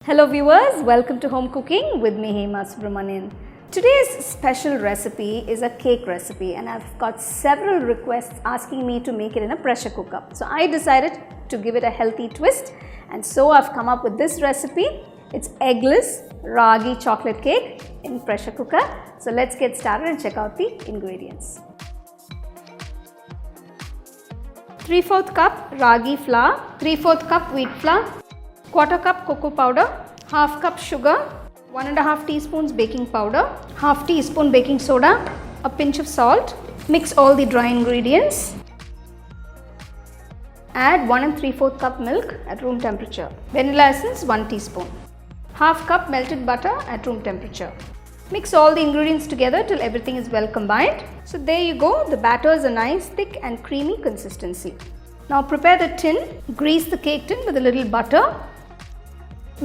Hello viewers, welcome to Home Cooking with me Hema Subramanian. Today's special recipe is a cake recipe and I've got several requests asking me to make it in a pressure cooker. So I decided to give it a healthy twist and so I've come up with this recipe. It's eggless ragi chocolate cake in pressure cooker. So let's get started and check out the ingredients. 3/4 cup ragi flour, 3/4 cup wheat flour, 1/4 cup cocoa powder, 1/2 cup sugar, 1.5 teaspoons baking powder, 1/2 teaspoon baking soda, a pinch of salt. Mix all the dry ingredients. Add 1 3/4 cup milk at room temperature. Vanilla essence 1 teaspoon. 1/2 cup melted butter at room temperature. Mix all the ingredients together till everything is well combined. So there you go, the batter is a nice thick and creamy consistency. Now prepare the tin, grease the cake tin with a little butter.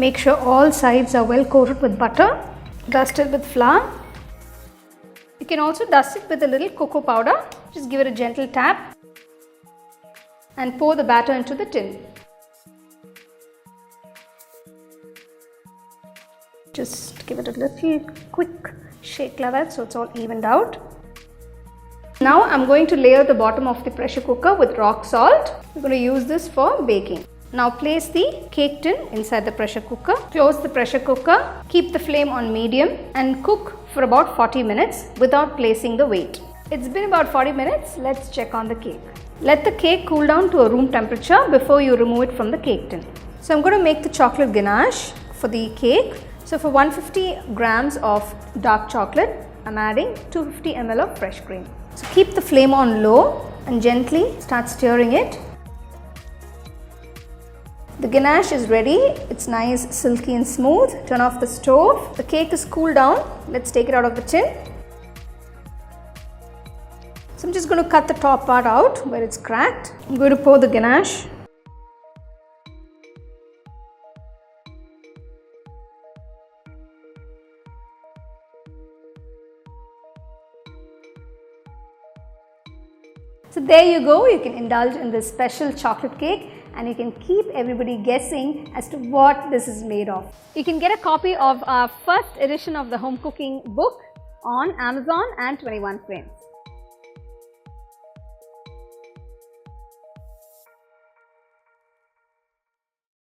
Make sure all sides are well coated with butter. Dust it with flour. You can also dust it with a little cocoa powder. Just give it a gentle tap and pour the batter into the tin. Just give it a little quick shake like that so it's all evened out. Now I'm going to layer the bottom of the pressure cooker with rock salt. We're going to use this for baking. Now place the cake tin inside the pressure cooker. Close the pressure cooker. Keep the flame on medium and cook for about 40 minutes without placing the weight. It's been about 40 minutes. Let's check on the cake. Let the cake cool down to a room temperature before you remove it from the cake tin. So I'm going to make the chocolate ganache for the cake. So for 150 grams of dark chocolate, I'm adding 250 ml of fresh cream. So keep the flame on low and gently start stirring it. The ganache is ready. It's nice, silky and smooth. Turn off the stove. The cake is cooled down. Let's take it out of the tin. So I'm just going to cut the top part out where it's cracked. I'm going to pour the ganache. So there you go, you can indulge in this special chocolate cake and you can keep everybody guessing as to what this is made of. You can get a copy of our first edition of the home cooking book on Amazon and 21 Frames.